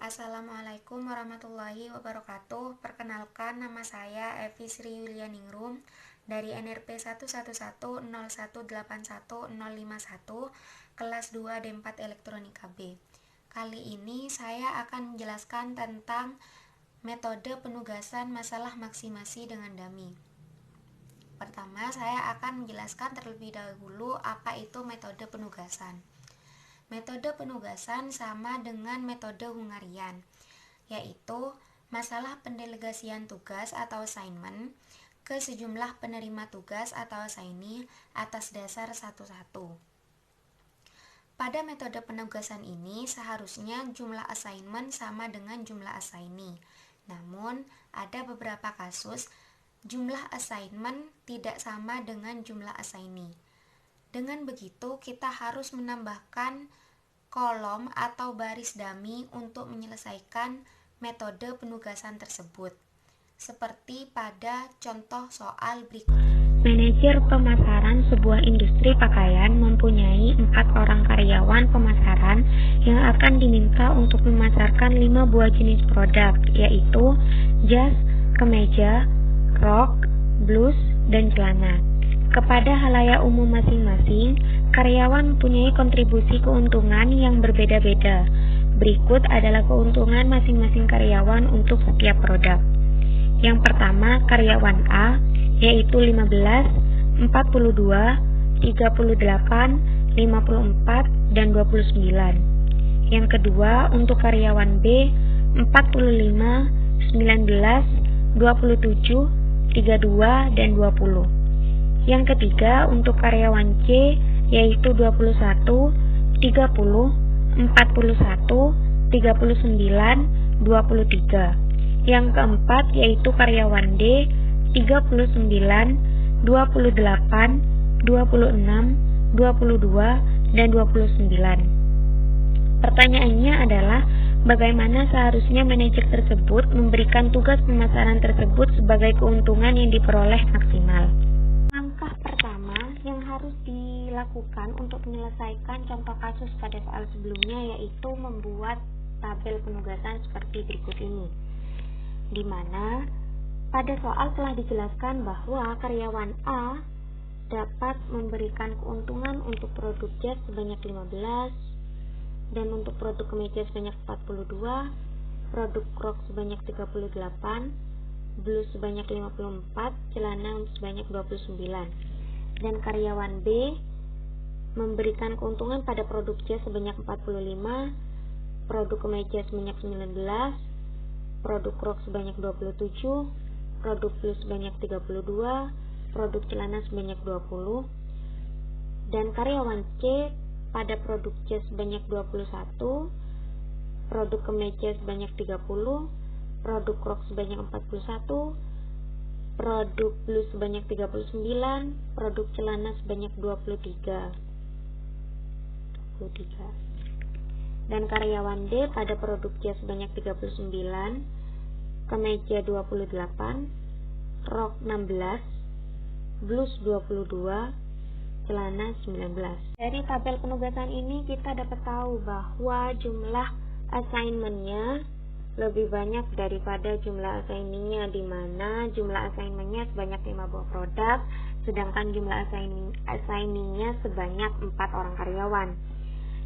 Assalamualaikum warahmatullahi wabarakatuh. Perkenalkan, nama saya Evi Sri Yulianingrum dari NRP 11101018151 kelas 2 D4 Elektronika B. Kali ini saya akan menjelaskan tentang metode penugasan masalah maksimasi dengan dummy. Pertama, saya akan menjelaskan terlebih dahulu apa itu metode penugasan. Metode penugasan sama dengan metode Hungarian, yaitu masalah pendelegasian tugas atau assignment ke sejumlah penerima tugas atau assignee atas dasar satu-satu. Pada metode penugasan ini seharusnya jumlah assignment sama dengan jumlah assignee. Namun, ada beberapa kasus jumlah assignment tidak sama dengan jumlah assignee. Dengan begitu, kita harus menambahkan kolom atau baris dummy untuk menyelesaikan metode penugasan tersebut, seperti pada contoh soal berikut ini. Manajer pemasaran sebuah industri pakaian mempunyai 4 orang karyawan pemasaran yang akan diminta untuk memasarkan 5 buah jenis produk, yaitu jas, kemeja, rok, blus, dan celana. Kepada halayak umum masing-masing, karyawan mempunyai kontribusi keuntungan yang berbeda-beda. Berikut adalah keuntungan masing-masing karyawan untuk setiap produk. Yang pertama, karyawan A, yaitu 15, 42, 38, 54, dan 29. Yang kedua, untuk karyawan B, 45, 19, 27, 32, dan 20. Yang ketiga, untuk karyawan C, yaitu 21, 30, 41, 39, 23. Yang keempat, yaitu karyawan D, 39, 28, 26, 22, dan 29. Pertanyaannya adalah, bagaimana seharusnya manajer tersebut memberikan tugas pemasaran tersebut sebagai keuntungan yang diperoleh maksimal? Langkah pertama yang harus dilakukan untuk menyelesaikan contoh kasus pada soal sebelumnya yaitu membuat tabel penugasan seperti berikut ini, di mana pada soal telah dijelaskan bahwa karyawan A dapat memberikan keuntungan untuk produk jas sebanyak 15 dan untuk produk kemeja sebanyak 42, produk rok sebanyak 38, blus sebanyak 54, celana sebanyak 29. Dan karyawan B memberikan keuntungan pada produk jas sebanyak 45, produk kemeja sebanyak 19, produk rok sebanyak 27, produk blus sebanyak 32, produk celana sebanyak 20. Dan karyawan C pada produk jas sebanyak 21, produk kemeja sebanyak 30, produk rok sebanyak 41, produk blus sebanyak 39, produk celana sebanyak 23. Dan karyawan D pada produk jas sebanyak 39, kemeja 28, rok 16, blus 22, celana 19. Dari tabel penugasan ini kita dapat tahu bahwa jumlah assignment-nya lebih banyak daripada jumlah assignee-nya, di mana jumlah assignment-nya sebanyak 5 buah produk, sedangkan jumlah assignee-nya sebanyak 4 orang karyawan.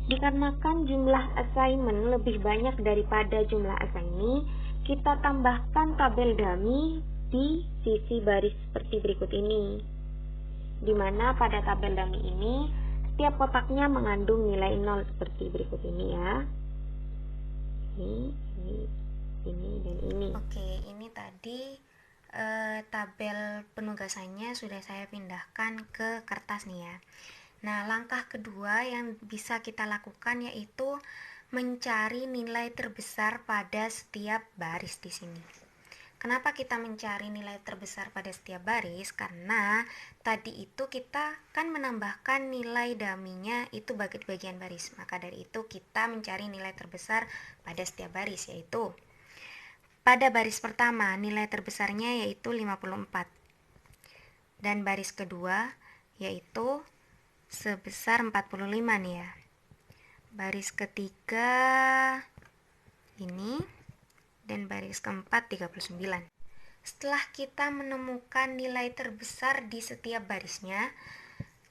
Dikarenakan jumlah assignment lebih banyak daripada jumlah assignee, kita tambahkan tabel dummy di sisi baris seperti berikut ini, di mana pada tabel dummy ini setiap kotaknya mengandung nilai 0 seperti berikut ini ya. Ini dan ini. Oke, ini tadi tabel penugasannya sudah saya pindahkan ke kertas nih ya. Nah, langkah kedua yang bisa kita lakukan yaitu mencari nilai terbesar pada setiap baris di sini. Kenapa kita mencari nilai terbesar pada setiap baris? Karena tadi itu kita kan menambahkan nilai dummy-nya itu bagian baris. Maka dari itu kita mencari nilai terbesar pada setiap baris, yaitu pada baris pertama nilai terbesarnya yaitu 54. Dan baris kedua yaitu sebesar 45 nih ya. Baris ketiga ini, dan baris keempat 39. Setelah kita menemukan nilai terbesar di setiap barisnya,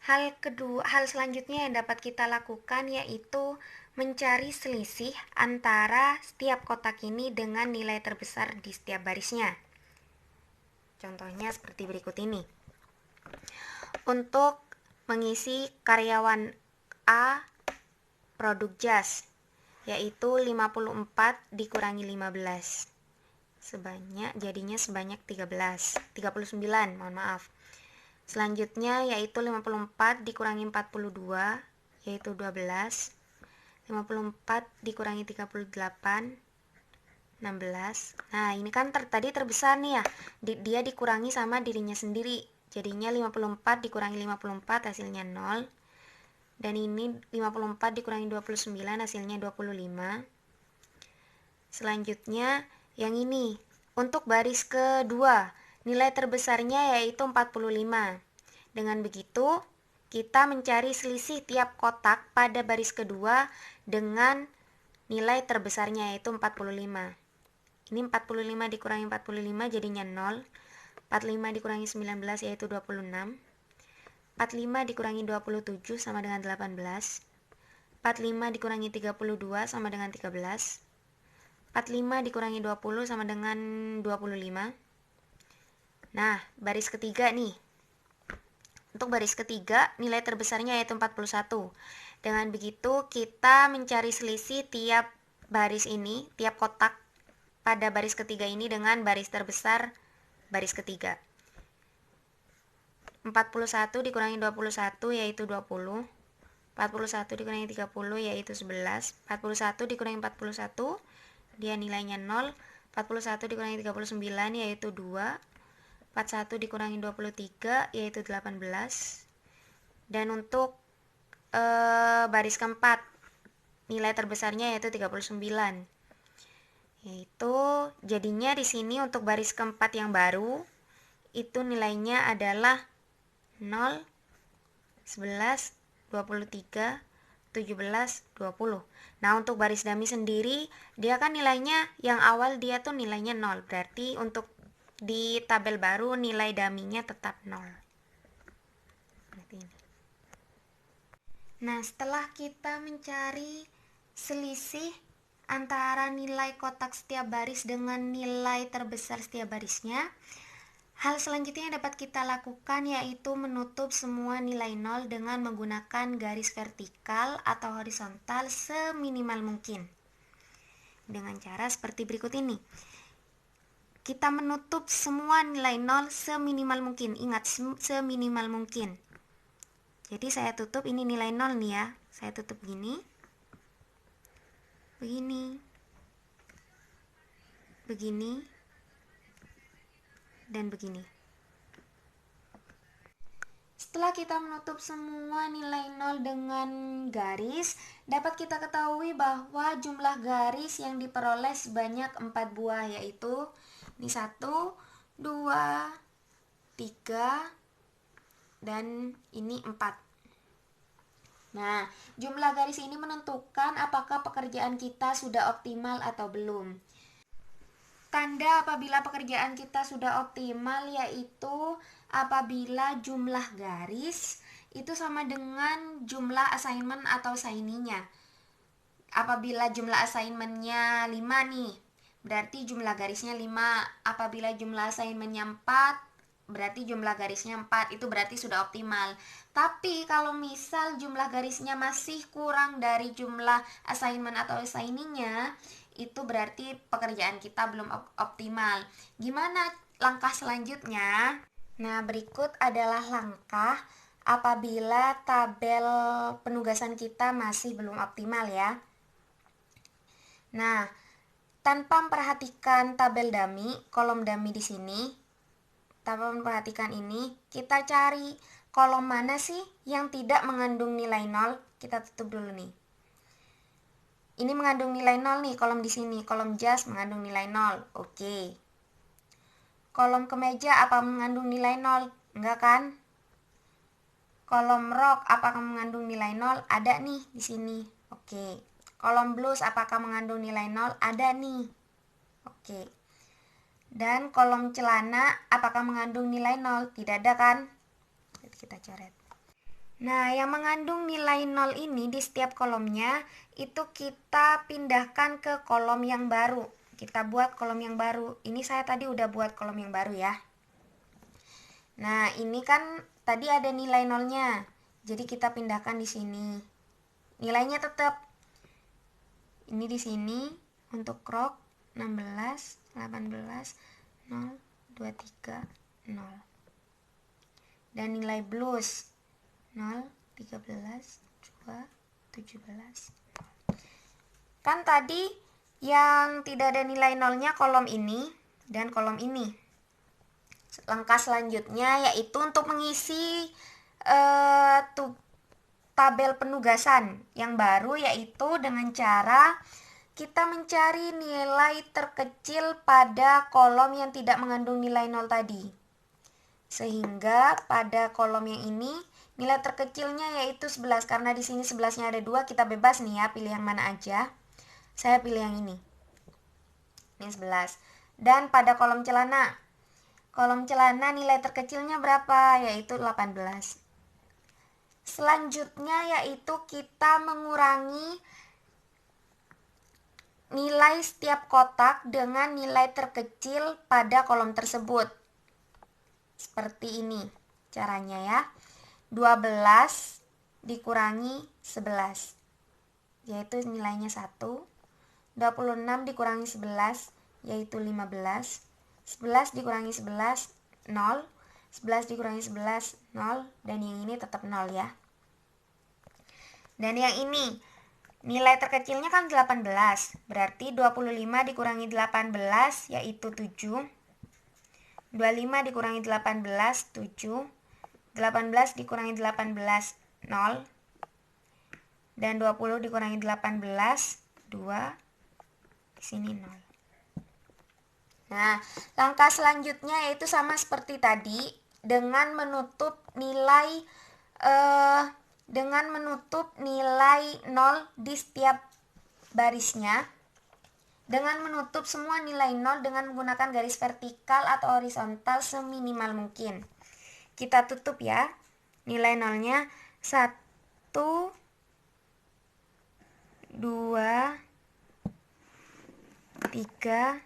hal selanjutnya yang dapat kita lakukan yaitu mencari selisih antara setiap kotak ini dengan nilai terbesar di setiap barisnya. Contohnya seperti berikut ini. Untuk mengisi karyawan A produk jas, yaitu 54 dikurangi 15. Jadinya sebanyak 39, mohon maaf. Selanjutnya yaitu 54 dikurangi 42, yaitu 12. 54 dikurangi 38, 16. Nah, ini kan tadi terbesar nih ya. Dia dikurangi sama dirinya sendiri. Jadinya 54 dikurangi 54 hasilnya 0. Dan ini 54 dikurangi 29 hasilnya 25. Selanjutnya yang ini. Untuk baris kedua, nilai terbesarnya yaitu 45. Dengan begitu, kita mencari selisih tiap kotak pada baris kedua dengan nilai terbesarnya yaitu 45. Ini 45 dikurangi 45 jadinya 0. 45 dikurangi 19 yaitu 26. 45 dikurangi 27 sama dengan 18. 45 dikurangi 32 sama dengan 13. 45 dikurangi 20 sama dengan 25. Nah, baris ketiga nih. Untuk baris ketiga, nilai terbesarnya yaitu 41. Dengan begitu, kita mencari selisih tiap baris ini, tiap kotak pada baris ketiga ini dengan baris terbesar baris ketiga. 41 dikurangi 21 yaitu 20. 41 dikurangi 30 yaitu 11. 41 dikurangi 41, dia nilainya 0. 41 dikurangi 39 yaitu 2. 41 dikurangi 23 yaitu 18. Dan untuk baris keempat, nilai terbesarnya yaitu 39. Yaitu jadinya di sini untuk baris keempat yang baru itu nilainya adalah 0, 11, 23, 17, 20. Nah, untuk baris dummy sendiri dia kan nilainya yang awal dia tuh nilainya 0. Berarti untuk di tabel baru nilai dummy-nya tetap 0. Seperti ini. Nah, setelah kita mencari selisih antara nilai kotak setiap baris dengan nilai terbesar setiap barisnya, hal selanjutnya yang dapat kita lakukan yaitu menutup semua nilai 0 dengan menggunakan garis vertikal atau horizontal seminimal mungkin. Dengan cara seperti berikut ini. Kita menutup semua nilai 0 seminimal mungkin. Ingat, seminimal mungkin. Jadi saya tutup ini nilai 0 nih ya. Saya tutup begini. Begini. Begini. Dan begini. Setelah kita menutup semua nilai 0 dengan garis, dapat kita ketahui bahwa jumlah garis yang diperoleh sebanyak 4 buah, yaitu ini 1, 2, 3, dan ini 4. Nah, jumlah garis ini menentukan apakah pekerjaan kita sudah optimal atau belum. Tanda apabila pekerjaan kita sudah optimal yaitu apabila jumlah garis itu sama dengan jumlah assignment atau assignee-nya. Apabila jumlah assignment-nya 5 nih, berarti jumlah garisnya 5. Apabila jumlah assignment-nya 4, berarti jumlah garisnya 4, itu berarti sudah optimal. Tapi kalau misal jumlah garisnya masih kurang dari jumlah assignment atau assignee-nya, itu berarti pekerjaan kita belum optimal. Gimana langkah selanjutnya? Nah, berikut adalah langkah apabila tabel penugasan kita masih belum optimal ya. Nah, tanpa memperhatikan tabel dummy, kolom dummy di sini, tanpa memperhatikan ini, kita cari kolom mana sih yang tidak mengandung nilai 0. Kita tutup dulu nih. Ini mengandung nilai 0 nih, kolom di sini. Kolom jas mengandung nilai 0. Oke. Kolom kemeja apa mengandung nilai 0? Enggak kan? Kolom rok apakah mengandung nilai 0? Ada nih di sini. Oke. Kolom blus apakah mengandung nilai 0? Ada nih. Oke. Dan kolom celana apakah mengandung nilai 0? Tidak ada kan? Jadi kita coret. Nah, yang mengandung nilai 0 ini di setiap kolomnya itu kita pindahkan ke kolom yang baru. Kita buat kolom yang baru. Ini saya tadi udah buat kolom yang baru ya. Nah, ini kan tadi ada nilai 0-nya. Jadi kita pindahkan di sini. Nilainya tetap ini di sini untuk rok 16, 18, 0, 23, 0. Dan nilai blus 0, 13, 2, 17. Kan tadi yang tidak ada nilai nolnya kolom ini dan kolom ini. Langkah selanjutnya yaitu untuk mengisi tabel penugasan yang baru, yaitu dengan cara kita mencari nilai terkecil pada kolom yang tidak mengandung nilai 0 tadi. Sehingga pada kolom yang ini nilai terkecilnya yaitu 11. Karena di sini 11-nya ada 2, kita bebas nih ya, pilih yang mana aja. Saya pilih yang ini. Ini 11. Dan pada kolom celana. Kolom celana nilai terkecilnya berapa? Yaitu 18. Selanjutnya yaitu kita mengurangi nilai setiap kotak dengan nilai terkecil pada kolom tersebut. Seperti ini caranya ya. 12 dikurangi 11, yaitu nilainya 1. 26 dikurangi 11, yaitu 15. 11 dikurangi 11, 0. 11 dikurangi 11, 0. Dan yang ini tetap 0 ya. Dan yang ini nilai terkecilnya kan 18. Berarti 25 dikurangi 18 yaitu 7. 25 dikurangi 18, 7. 18 dikurangi 18, 0. Dan 20 dikurangi 18, 2. Di sini 0. Nah, langkah selanjutnya yaitu sama seperti tadi, dengan menutup nilai 0 di setiap barisnya. Dengan menutup semua nilai 0 dengan menggunakan garis vertikal atau horizontal seminimal mungkin. Kita tutup ya. Nilai 0-nya 1, 2, 3,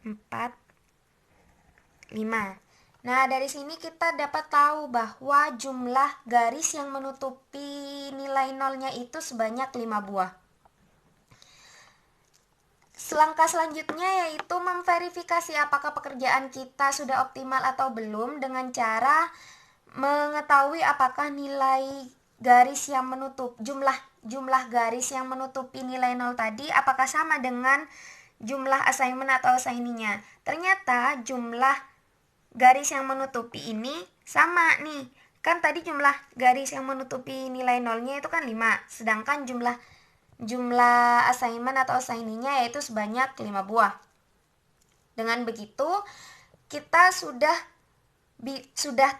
4, 5. Nah, dari sini kita dapat tahu bahwa jumlah garis yang menutupi nilai 0-nya itu sebanyak 5 buah. Langkah selanjutnya yaitu memverifikasi apakah pekerjaan kita sudah optimal atau belum dengan cara mengetahui apakah nilai garis yang menutup jumlah garis yang menutupi nilai 0 tadi apakah sama dengan jumlah assignment atau assignee-nya. Ternyata jumlah garis yang menutupi ini sama nih. Kan tadi jumlah garis yang menutupi nilai 0-nya itu kan 5. Sedangkan jumlah assignment atau assignee-nya yaitu sebanyak 5 buah. Dengan begitu, kita sudah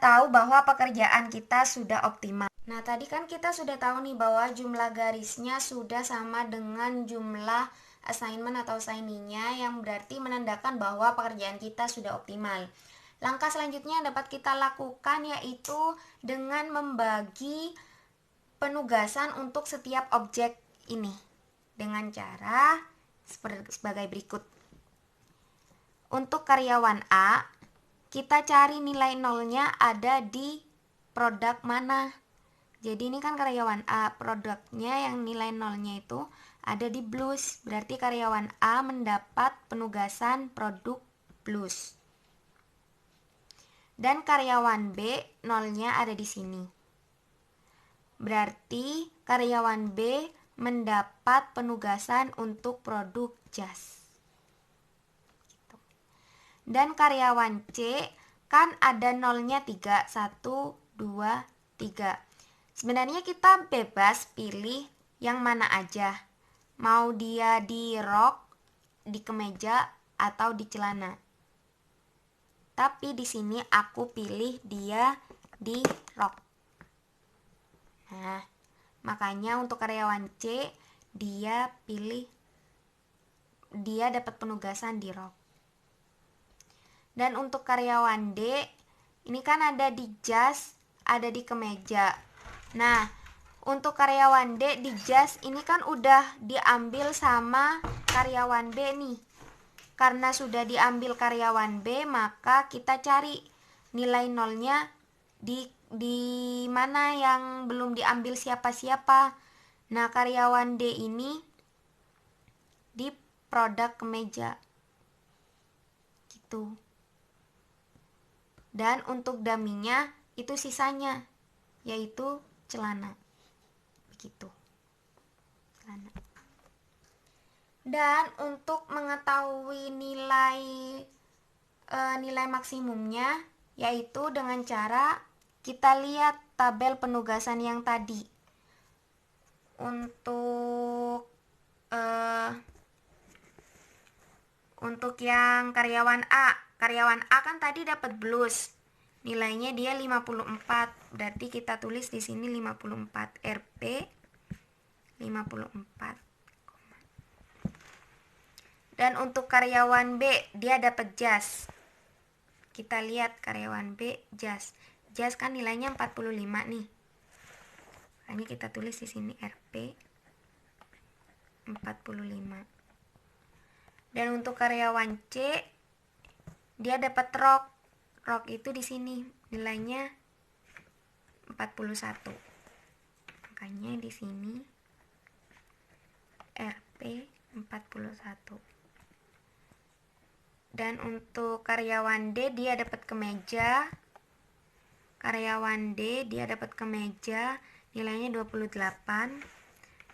tahu bahwa pekerjaan kita sudah optimal. Nah, tadi kan kita sudah tahu nih bahwa jumlah garisnya sudah sama dengan jumlah assignment atau assignee-nya, yang berarti menandakan bahwa pekerjaan kita sudah optimal. Langkah selanjutnya yang dapat kita lakukan yaitu dengan membagi penugasan untuk setiap objek ini dengan cara sebagai berikut. Untuk karyawan A, kita cari nilai 0-nya ada di produk mana. Jadi ini kan karyawan A, produknya yang nilai 0-nya itu ada di blus. Berarti karyawan A mendapat penugasan produk blus. Dan karyawan B 0-nya ada di sini. Berarti karyawan B mendapat penugasan untuk produk jas. Dan karyawan C kan ada 0-nya 3, 1, 2, 3. Sebenarnya kita bebas pilih yang mana aja. Mau dia di rok, di kemeja, atau di celana. Tapi di sini aku pilih dia di rok. Nah, Makanya untuk karyawan C, dia dapat penugasan di rok. Dan untuk karyawan D, ini kan ada di jas, ada di kemeja. Nah, untuk karyawan D di jas ini kan udah diambil sama karyawan B nih. Karena sudah diambil karyawan B, maka kita cari nilai nolnya di mana yang belum diambil siapa-siapa. Nah, karyawan D ini di produk kemeja. Gitu. Dan untuk daminya itu sisanya, yaitu celana. Begitu. Celana. Dan untuk mengetahui nilai maksimumnya, yaitu dengan cara kita lihat tabel penugasan yang tadi. Untuk yang karyawan A kan tadi dapat blus. Nilainya dia 54. Berarti kita tulis di sini 54 RP 54. Dan untuk karyawan B dia dapat jas. Kita lihat karyawan B jas. Jas kan nilainya 45 nih. Ini kita tulis di sini RP 45. Dan untuk karyawan C dia dapat rok. Rok itu di sini nilainya 41. Makanya di sini RP 41. Dan untuk karyawan D dia dapat kemeja. Karyawan D dia dapat kemeja nilainya 28.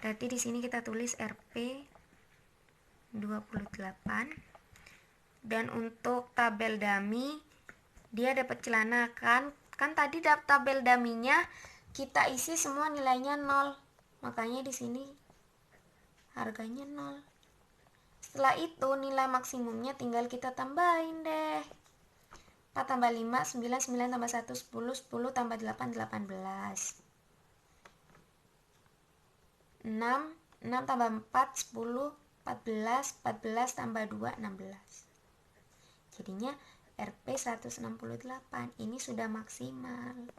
Berarti di sini kita tulis RP 28. Dan untuk tabel dami dia dapat celana kan tadi tabel daminya kita isi semua nilainya 0. Makanya di sini harganya 0. Setelah itu nilai maksimumnya tinggal kita tambahin deh. 4 tambah 5 9, 9 tambah 1 10, 10 tambah 8 18. 6 tambah 4 10, 14, 14 tambah 2 16. Jadinya RP 168. Ini sudah maksimal.